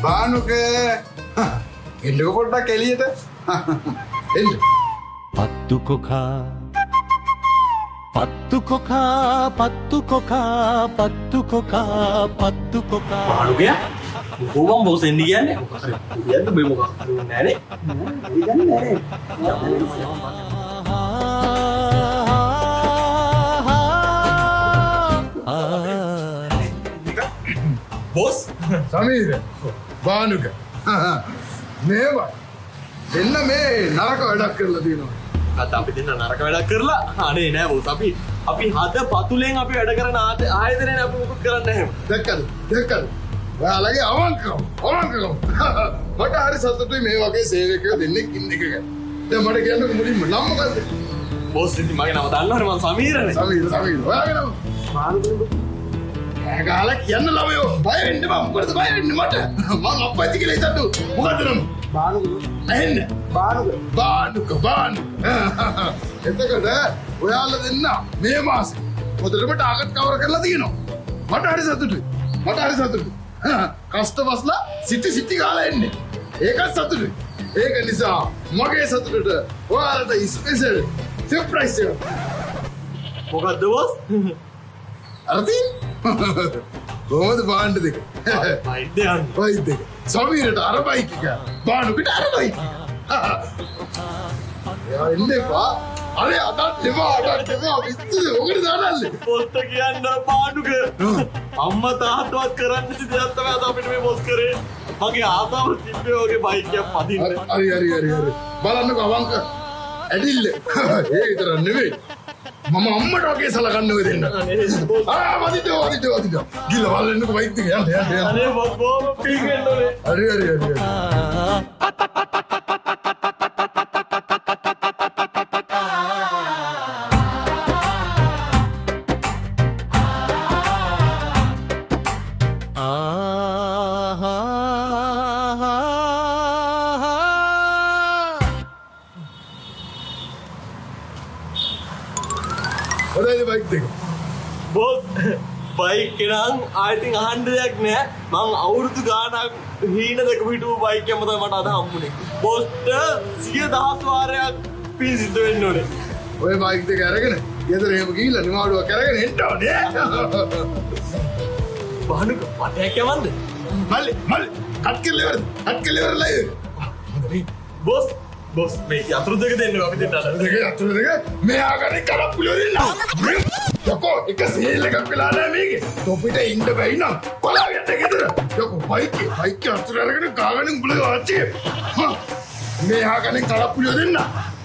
බානුක එන්නකො පොඩ්ඩක් එළියට එන්න. පත්තු කොකා පත්තු කොකා පත්තු කොකා පත්තු කොකා පත්තු කොකා පාඩුකය කොහොම බොස් එන්නේ කියන්නේ යන්න බෑ මොකක් නෑනේ බොස් සමීර බානුක මේවා එන්න මේ නරක වැඩක් කරලා තියෙනවා. අත අපි දෙන්න නරක වැඩක් කරලා අනේ නෑ බොස් අපි හද පතුලෙන් අපි වැඩ කරන ආයතනනේ අපි මොකද කරන්නේ නැහැ දැක්කද ඔයාලගේ අවංකකම මට හරි සතුටුයි මේ වගේ සේවකයෝ දෙන්නෙක් ඉන්න එක ගැන. දැන් මට කියන්න මුලින්ම නම් මොකද්ද? බොස් ඉතින් මගේ නම දන්නවනේ මම සමීරනේ. සමීර ඔයාගේ නම මානුදුරු. ගාලා කියන්න ළමයෝ බය වෙන්න බං. මොකටද බය වෙන්නේ මට? මං අප්පච්චි කියලා හිතන්න. මොකද්ද නම? බානුදුරු. ඇහෙන්න. බානුක. එතකොට ඔයාලා දෙන්න මේ මාසේ මොදලම ටාගට් කවර් කරලා තියෙනවා. මට හරි සතුටුයි. කස්ටමර්ස්ලා සිටි ගාලා එන්නේ. ඒකත් සතුටුයි. ඒක නිසා මගේ සතුටට ඔයාලට ස්පෙෂල් සර්ප්‍රයිස් එකක්. මොකද්ද බොස්? අරදී කොහොමද බාණ්ඩ දෙක? වයිද සමීරට අර බයික් එක බාණ්ඩට අර බයික් එක. යා එන්නේ පා. අනේ අදත් දෙවා විස්තර ඔකට දානල්ලේ. පොත්ත කියන්න පාඩුක. අම්මා තාත්තවත් කරන්න ඉති දෙයක් තමයි අද අපිට මේ බොස් කරේ. මගේ ආසාව තිබ්බේ වගේ බයික් එකක් පදින්න. හරි. බලන්නකෝ අවංක ඇඩිල්ල. ඒ විතර නෙවෙයි. මම අම්මට වගේ සලකන්න ඔය දෙන්න. වදින්න. ගිල බලන්නකෝ බයික් එක යන්න. අනේ බොස් බොම පීගෙන්න ඕනේ. හරි. බොස් බයික් නම් ආයිතින් අහන්න දෙයක් නෑ. මං අවුරුදු ගානක් හීන දෙක පිටු බයික් එකම තමයි මට අද හම්බුනේ. බොස්ට 100,000 වාරයක් පින් සිද්ධ වෙන්න ඕනේ. ඔය බයික් දෙක අරගෙන ගෙදර එහෙම ගිහිල්ලා නිවාඩුවක් අරගෙන එන්න ඕනේ. බානුක පටයක් යවන්ද? මල්ලි කට් කෙල්ලවරලා බොස් මේ යතුරු දෙක දෙන්න අපි දෙන්න අර. යතුරු දෙක මෙයා ගන්නේ කඩප්පුලිය දෙන්න. යකෝ එක සීල් එකක් වෙලා නැහැ මේකේ. තොපිට ඉන්න බැයි නම් කොලාගෙට ගෙදර. යකෝ බයික් අතුර අරගෙන ගාගෙන උඹලගේ ආච්චි. මෙයා ගන්නේ කඩප්පුලිය දෙන්න.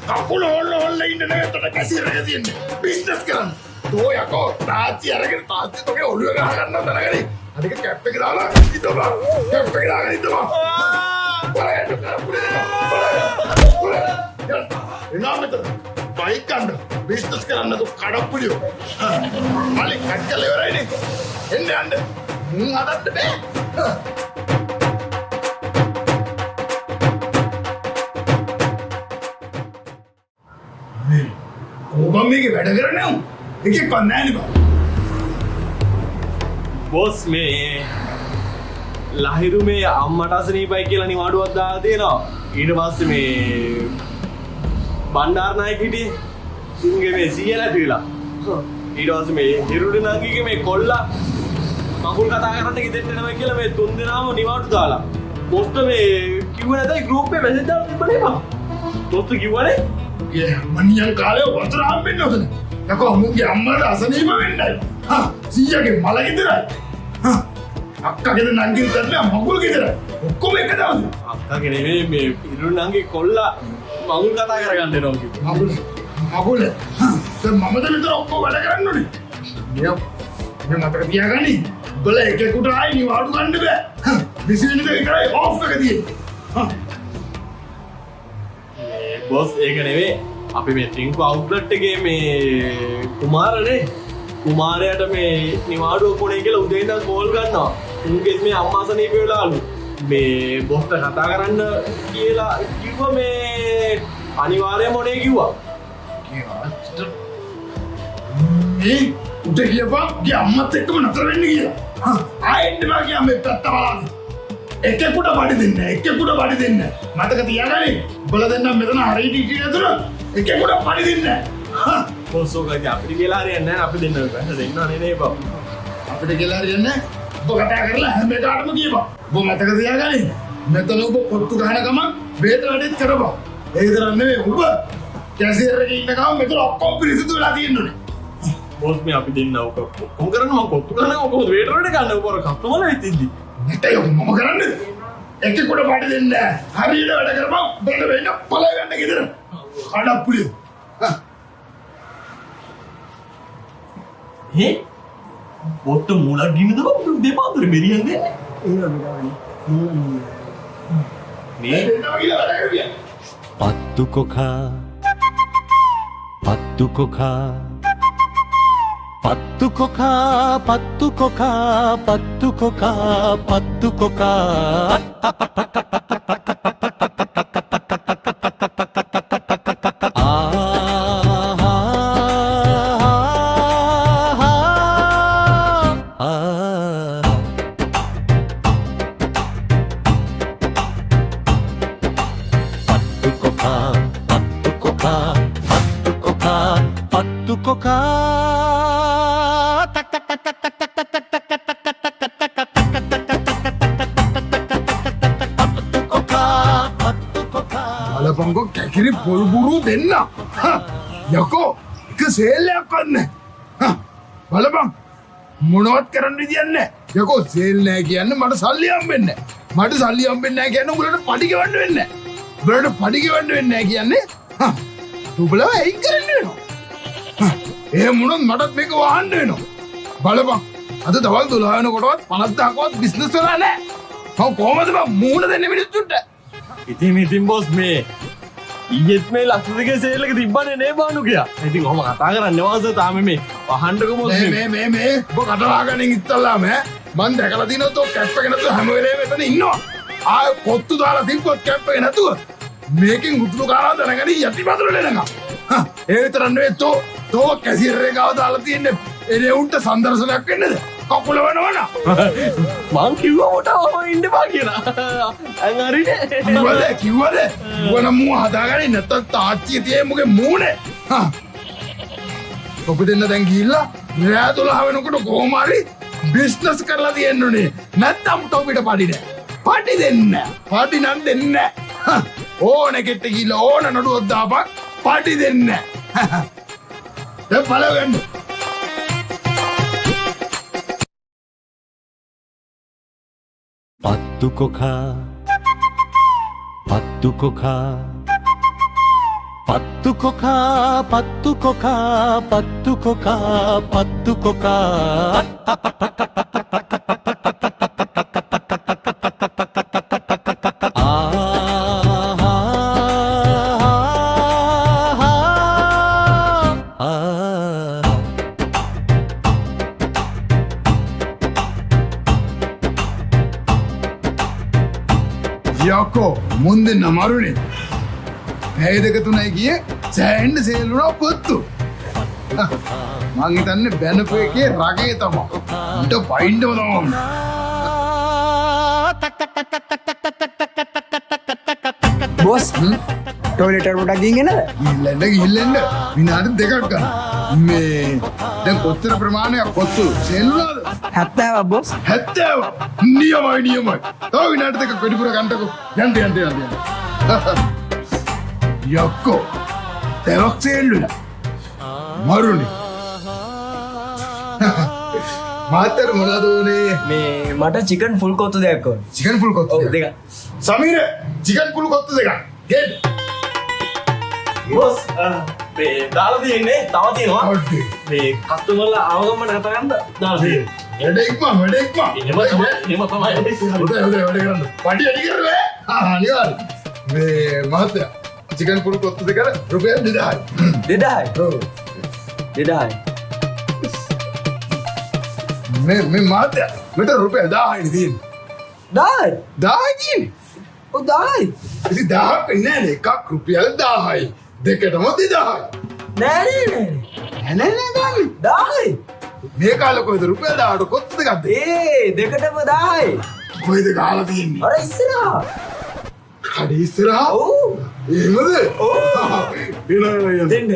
කකුල හොල්ල ඉන්න නැතට කැසිරක තියෙන්නේ. බිස්නස් කරන්න. තෝ යකෝ තාත්ති අරගෙන තාත්ති තෝගේ ඔළුව ගහ ගන්න තරගනේ. අනික කැප් එක දාලා ඉතපා. කැප් එක දාගෙන ඉතපා. එනාමෙතර බයික් ගන්න බිස්නස් කරන්න තු කඩප්පුලියෝ. මල්ලි කට් කරලා ඉවරයිනේ. එන්න මුන් හදන්න බෑ. ඔබ මේකේ වැඩ කරන්නේ උන්. එකෙක් වත් නැහැ නේ බා. බොස් මේ ලහිරු මේ අම්මට අසනීපයි කියලා නිවාඩුවක් දාලා තියෙනවා. ඊට පස්සේ මේ බණ්ඩාරනායක හිටියේ උන්ගේ මේ සීයලා තියලා. ඊට පස්සේ මේ හිරුඩි නංගිගේ මේ කොල්ලා මඟුල් කතා කරන්න ගෙදෙන්න එනවා කියලා මේ තුන් දෙනාම නිවාඩු දාලා. බොස්ට මේ කිව්වේ නැතයි ගෲප් එකේ මැසේජ් දාලා තිබ්බනේ බං. බොස්ට කිව්වනේ මනියන් කාලේ වතුර හම්බෙන්නේ නැතනේ. යකෝ මුගේ අම්මට අසනීප වෙන්නයි. සීයාගේ මල ගෙදරයි. අක්කගෙද නංගින් කරලා මගුල් ගෙදර ඔක්කොම එක දවසේ. අක්කගේ නෙමෙයි මේ හිරුඩි නංගි කොල්ලා මඟුල් කතා කරගන්න එනවා කිව්වා. මගුල් දැන් මමද විතර ඔක්කොම වැඩ කරන්න ඕනේ. මේ මතක තියාගනි. බල එකෙකුට ආයි නිවාඩු ගන්න බෑ. 20 මිනිත්තු විතරයි ඔෆ් එක තියෙන්නේ. බොස් ඒක නෙවෙයි අපි මේ ටින්කු අවුට්ලට් එකේ මේ කුමාරයාට මේ නිවාඩුව කොනේ කියලා උදේ ඉඳන් කෝල් ගන්නවා. උන්ගෙත් මේ අම්මා සනීප වෙලාලු. මේ බොස්ට කතා කරන්න කියලා කිව්වා මේ අනිවාර්යයෙන්ම මොනේ කිව්වා. මේ උදේ කියපන් ගේ අම්මත් එක්කම නතර වෙන්න කියලා. ආයෙත් බා කියා මේ පැත්ත බලන්න. එකෙකුට පඩි දෙන්න එකෙකුට පඩි දෙන්න මතක තියාගන්න උඹලා දෙන්න මෙතන හරියට ඉන්නේ නේද එකෙකුට පඩි දෙන්න බොස් ඔකයි අපිට කියලා හරියන්නේ නැහැ අපි දෙන්න බෑ දෙන්න නේ බා අපිට කියලා හරියන්නේ ඔබ කතා කරලා හැම එකටම කියපන් ඔබ මතක තියාගන්න මෙතන ඔබ කොට්ටු ගහන ගමන් බේත වැඩිත් කරපන් ඒ විතර නෙවෙයි ඔබ කැසියර් එකේ ඉන්න ගමන් මෙතන ඔක්කොම පිරිසිදු වෙලා තියෙන්නේ බොස් මේ අපි දෙන්න ඔක කොහොම කරන්නේ මම කොට්ටු ගන්න ඔක වේටර් එකට ගන්න ඔක කස්ටමර්ලා හිටින්දි නැතේ මම කරන්නේ එකෙකුට පඩි දෙන්න හරියට වැඩ කරපන් බෙල වෙන්න පළ ගන්න ගෙදර කඩප්පුලිය හේ බොට්ට මුලක් ගින්නද දෙපාතර බෙරියන්නේ මේ పత్తు కొఖ పత్తు కొఖ పత్తు కొఖ పత్తు కొఖ పత్తు కొఖ పత్తు కొఖ పత్తు కొఖ බලපංකෝ කැකිරි පොල් බුරු දෙන්න යකෝ එක සේල්ලයක් කරන්න බලපං මොනවත් කරන්න විදියක් නැහැ යකෝ සේල් නැහැ කියන්නේ මට සල්ලි හම්බෙන්නේ නැහැ මට සල්ලි හම්බෙන්නේ නැහැ කියන්නේ උඹලට පඩි ගෙවන්න වෙන්නේ නැහැ උඹලට පඩි ගෙවන්න වෙන්නේ නැහැ කියන්නේ උඹලා ඇයි කරන්නේ වෙනවා එහෙම වුණොත් මටත් මේක වහන්න වෙනවා බලපං අද දවල් 12 වෙනකොටවත් 50000කවත් බිස්නස් වෙලා නැහැ මම කොහමද බං මූණ දෙන්නේ මිනිස්සුන්ට ඉතින් බොස් මේ ඊයේත් මේ ලක්ෂ දෙකේ සේල් එක තිබ්බනේ නේ බානු කියා. ඉතින් ඔහම කතා කරන්නේ වාස තාම මේ වහන්නකො බොස් මේ ඔබ කටවාගෙන ඉත්තල්ලාම මං දැකලා දිනොත් ඔය කැප් එක නැතුව හැම වෙලේම එතන ඉන්නවා. ආය කොත්තු දාලා තිබ්බොත් කැප් එක නැතුව මේකෙන් උතුරු කාලා දැනගෙන යටිපතුල ලෙනගා. ඒ විතර නෙවෙයි තෝ කැසියර් එක ගාව දාලා තියන්නේ එනේ උන්ට සම්දර්ශනයක් වෙන්නද? කකුල වෙනවන මං කිව්වා මට ඉන්න බා කියලා. අන් හරිනේ. කිව්වද? වන මූ හදාගන්නේ නැත්තම් තාච්චිය තියේ මුගේ මූනේ. ඔබ දෙන්න දැන් ගිහිල්ලා රෑ 12 වෙනකොට කොහොම හරි බිස්නස් කරලා තියෙන්න ඕනේ. නැත්තම් ටොපිට පඩි නෑ. පඩි දෙන්න. පඩි නම් දෙන්න. ඕන කෙට්ට ගිහිල්ලා ඕන නඩුවක් දාපන් පඩි දෙන්න. දැන් බලන්න. పత్తు కొఖ పత్తు కొఖ పత్తు కొఖ పత్తు కొఖ పత్తు కొఖ పత్తు కొఖ යකෝ මුන්දෙන් අමාරුනේ පැය දෙක තුනයි ගියේ සෑහෙන්න සේල් වුණා පොත්තු මං හිතන්නේ බැනපු එකේ රගේ තමයි උන්ට පයින්ඩම තමයි බොස් ටොයිලට් එකට පොඩක් ගිහින් එන්නද? ගිහිල්ලෙන්න විනාඩි දෙකක් ගන්න මේ දැන් කොච්චර ප්‍රමාණයක් කොත්තු සේල් වුණාද 70ක් බොස්. 70 නියමයි තව විනාඩි දෙකක් වැඩිපුර ගන්නකො යන්න යක්කෝ තවක් සේල් වුණා මරුනේ මාතර මොනවද උනේ මේ මට චිකන් ෆුල් කොත්තු දෙකක් ඕන. චිකන් ෆුල් කොත්තු ඔව් දෙකක්. සමීර චිකන් ෆුල් කොත්තු දෙකක් ගෙන්න බොස් මේ දාලා තියෙන්නේ තව තියෙනවා. ඔඩේ මේ කස්ටමර්ලා ආවගමන කතා කරන්න දාලා තියෙන්නේ. වැඩ ඉක්මන් එහෙම තමයි. වැඩ කරන්න පඩි වැඩි කරලා අනිවාර්ය මේ මහත්තයා චිකන් ෆුල් කොත්තු දෙකට රුපියල් 2000යි 2000යි. ඔව් 2000යි. මේ මහත්තයා මෙතන රුපියල් 1000යි තියෙන්නේ 1000යි. 1000යි තියෙන්නේ ඔව් 1000යි. ඉතින් 1000ක් වෙන්නේ නැහැ එකක් රුපියල් 1000යි දෙකටම 2000යි නෑ නෑ 1000යි. මේ කාලේ කොහෙද රුපියල් 1000ට කොත්තු දෙකක් දෙන්නේ ඒ දෙකටම 1000යි. කොයිද ගහලා තියෙන්නේ? අර ඉස්සරහා. කඩේ ඉස්සරහා? ඔව්. එහෙමද? දෙන්න.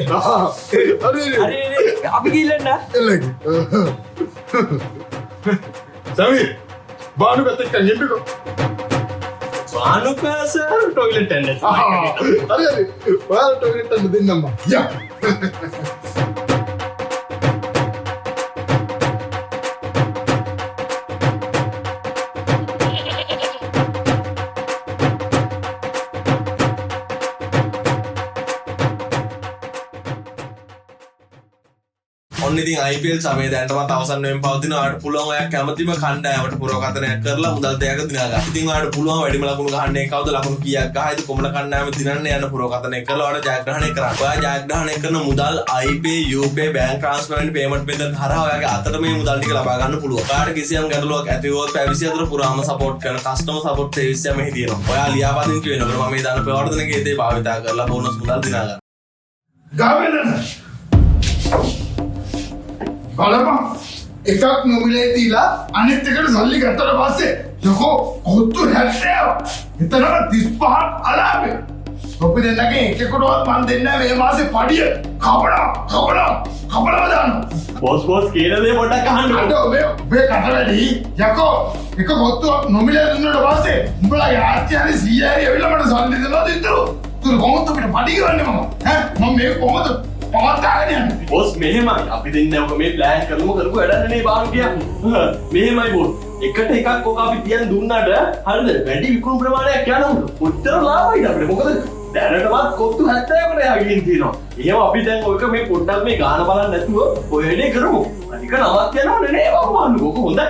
හරි අපි ගිහින් සමි බානු පැත්තට යන්නකෝ. බානුක සර් ටොයිලට් යන්න. හරි. ඔයාලා ටොයිලට් යන්න දෙන්නම්ම. යා. ඔන්න ඉතින් IPL සමය දැනටමත් අවසන් වෙමින් පවතිනවා. ඔයාලට පුළුවන් ඔයා කැමතිම කණ්ඩායමට පුරවකථනයක් කරලා මුදල් දෙයක් දිනා ගන්න. ඉතින් ඔයාලට පුළුවන් වැඩිම ලකුණු ගහන්නේ කවුද, ලකුණු කීයක් ගහයිද, කොමන කණ්ඩායම දිනන්න යන පුරවකථනයක් කරලා ඔයාලට ජයග්‍රහණය කරන්න. ඔයා ජයග්‍රහණය කරන මුදල් iPay, UPay, bank transfer and payment method හරහා ඔයාගේ අතට මේ මුදල් ටික ලබා ගන්න පුළුවන්. ඔයාලට කිසියම් ගැටලුවක් ඇති වුවොත් පැය 24 පුරාම සපෝට් කරන කස්ටමර් සපෝට් සර්විස් එක මෙහි තියෙනවා. ඔයා ලියාපදිංචි වෙනකොට මම මේ දාන ප්‍රවර්තනයේ දේ භාවිතා කරලා බෝනස් මුදල් දිනා ගන්න. ගාවෙන්න. බලපන් එකක් නොමිලේ දීලා අනිත් එකට සල්ලි ගත්තට පස්සේ යකෝ ඔත්තු 70 එතනම 35ක් අලාභේ. ඔපි දෙන්නගේ එකකටවත් මන් දෙන්නේ නැහැ මේ මාසේ පඩිය. කපනවා දාන්න. බොස් කියන දේ පොඩ්ඩක් අහන්න. අද ඔබේ කට වැඩි යකෝ එක ඔත්තුවක් නොමිලේ දුන්නට පස්සේ උඹලගේ ආච්චි හරි සීයා හරි ඇවිල්ලා මට සල්ලි දෙනවා දෙන්නු. තුරු කොහොමද අපිට පඩි ගන්නේ මම? මම මේක කොහොමද පවත්වාගෙන යන්නේ? බොස් මෙහෙමයි අපි දෙන්නේ ඔක මේ ප්ලෑන් කරමු වැඩන්නේ නේ බාන් කියන්නේ. මෙහෙමයි බොස්. එකට එකක් ඔක අපි තියන් දුන්නාට හරිද? වැඩි විකුණු ප්‍රමාණයක් යනවලු. උත්තර ලාභයි අපිට. මොකද දැනටමත් කොත්තු 70කට යකින් තියෙනවා. එහෙම අපි දැන් ඔක මේ පොඩ්ඩක් මේ ගාන බලන්න නැතුව ඔය වැඩේ කරමු. අනික නවත් යනවනේ නේ වහුවන්න. ඔක හොඳයි.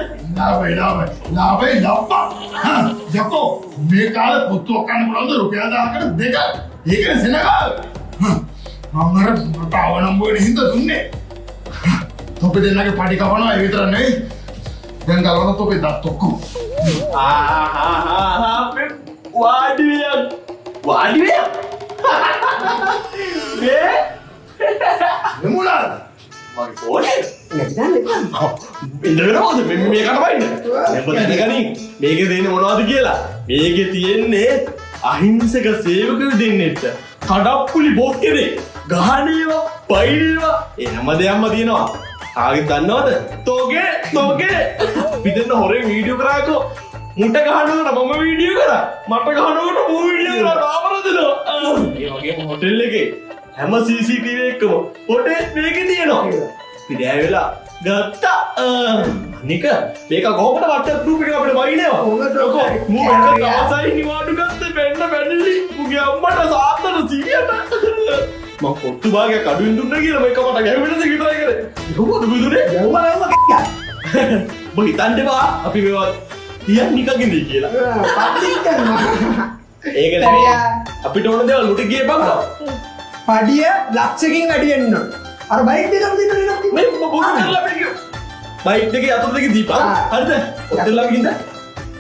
ලාභයි ලප්පා. යකෝ මේ කාලේ පුතුක් කන්න බලන්න රුපියල් 1000කට දෙකක්. ඒකනේ සෙනගාව. මම තාවනම් බොනේ හින්ද දුන්නේ. තොපේ දෙන්නගේ පඩි කපනවා ඒ විතර නෙවෙයි. දැන් ගලවන තොපේ දත් ඔක්කොම. වාඩි වෙන. මේ මොනවාද? මගේ ෆෝනේ. ඉන්නවද මේකට වයින්න. දැන් දැනගනින් මේකේ දෙන්නේ මොනවද කියලා. මේකේ තියෙන්නේ අහිංසක සේවකයෝ දෙන්නෙත්. කඩප්පුලි බොස් කෙනෙක්. ගහනේවා, පයින්නේවා එනම දෙයක්ම තියෙනවා. කාගෙත් දන්නවද? තෝගේ අපි දෙන්න හොරේ වීඩියෝ කරාකෝ. මුට ගහනකොට මම වීඩියෝ කරා. මට ගහනකොට මූ වීඩියෝ කරා. තාමරදලා. මේ වගේම හොටෙල් එකේ හැම CCTV එකකම හොටෙල් මේකේ තියෙනවා. පිටෑ වෙලා ගත්තා. අනික මේක කොහොමද WhatsApp group එකේ අපිට වයින්නවා. ඔකෝ මූ එක දවසයි නිවාඩු ගත්තේ බෙන්න බැන්නලි. මුගේ අම්මට සාත්තට 100ට. මම පොට්ටු භාගයක් අඩුවෙන් දුන්නා කියලා මේක මට ගැහුවෙන්නද විතරයි කරේ. කොහොමද බුදුනේ? ගැහුවා නම කියා. ඔබ හිතන්න බා අපි මේවා තියන් නිකන් ඉන්නේ කියලා. පඩි කරනවා. ඒක නෙමෙයි. අපිට ඕන දේවල් උට ගියේ බං. පඩිය ලක්ෂකින් වැඩි වෙන්න ඕන. අර බයික් දෙකම දෙන්න නේද? මේ බොරු කරලා අපිට කිව්වා. බයික් දෙකේ අතර දෙකේ දීපන්. හරිද? ඔතෙල්ලා ගින්ද?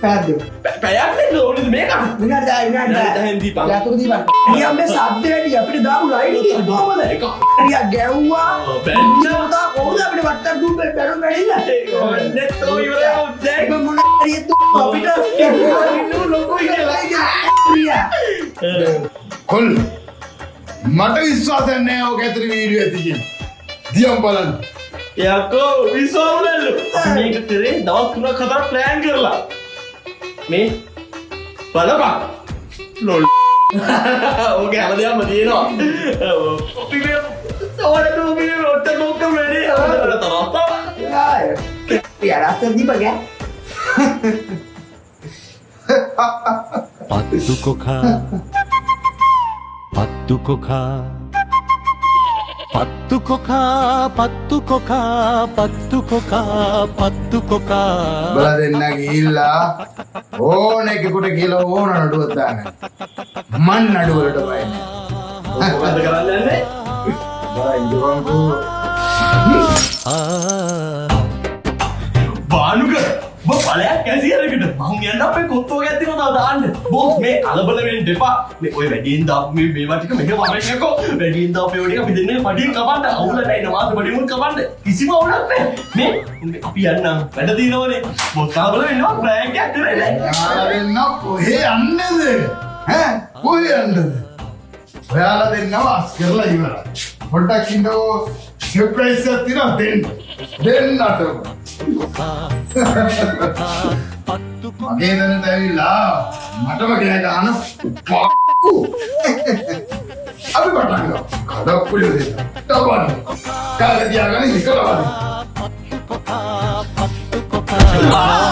පැද්දෝ. පැයක් දෙන්න ඕනේද මේක? විනාඩි 10 දැන් දීපන්. යතුරු දීපන්. නියම් මේ සද්ද වැඩි අපිට දාපු ලයිට් එක කොහමද? ඒක ටිකක් ගැව්වා. බැන්න. තා කොහොමද අපිට WhatsApp group එක බැලුම් වැඩිලා? ඔන්නේ තෝ ඉවරයි දැන්. ඒක මොන හරියද අපිට ඉන්නු ලොකුයි කියලා. කොල් මට විශ්වාසයක් නැහැ ඔක ඇතුලේ වීඩියෝ ඇති කියන්නේ. දියම් බලන්න. යකෝ විශ්වාසවලු. මේක කරේ දවස් 3ක් 4ක් ප්ලෑන් කරලා. මේ බලපන්. ලොල්. ඕකේ හැමදේම තියෙනවා. අපි මේ ඔයාලට මේ රොට්ට මොකක් වෙන්නේ? අර තරස්ත. පියාරස්ත දීපගෑ. పత్తు కొక බල දෙන්න ගිහිල්ලා ඕන එකෙකුට කියලා ඕන නඩුවක් දාන්න. මන් නඩුවලට බයයි. මොකද කරන්න යන්නේ? බානුක බලයක් කැසියරකට මං යන්න අපේ කොත්තෝ ගැත්තිම තව දාන්න බොස් මේ අලබල වෙන්න එපා මේ ඔය වැඩියෙන් දාපු මේ මේවා ටික මෙහෙම වරෙන්නකෝ වැඩියෙන් දාපු ඒවා ටික අපි දෙන්නේ පඩියෙන් කපන්න අවුල නැහැ නේ මාත් පඩියෙන් කපන්න කිසිම අවුලක් නැහැ මේ අපි යන්නම් වැඩ දිනවනේ බොස් අලබල වෙන්නවා ප්‍රෑන්ක් එකක් කරේ යාලා දෙන්න කොහේ යන්නේද ඈ කොහේ යන්නේද ඔයාලා දෙන්නව අස් කරලා ඉවරයි පොඩ්ඩක් ඉන්නකෝ සර්ප්‍රයිස් එකක් තියෙනවා දෙන්නට මගේ දැනට ඇවිල්ලා මටම ගෑ ගහන පක්කු අපි පටන් ගමු කඩප්පුලිය දෙන්න තවන්න කාලේ තියාගෙන ඉකලවන්න පත්තු කොකා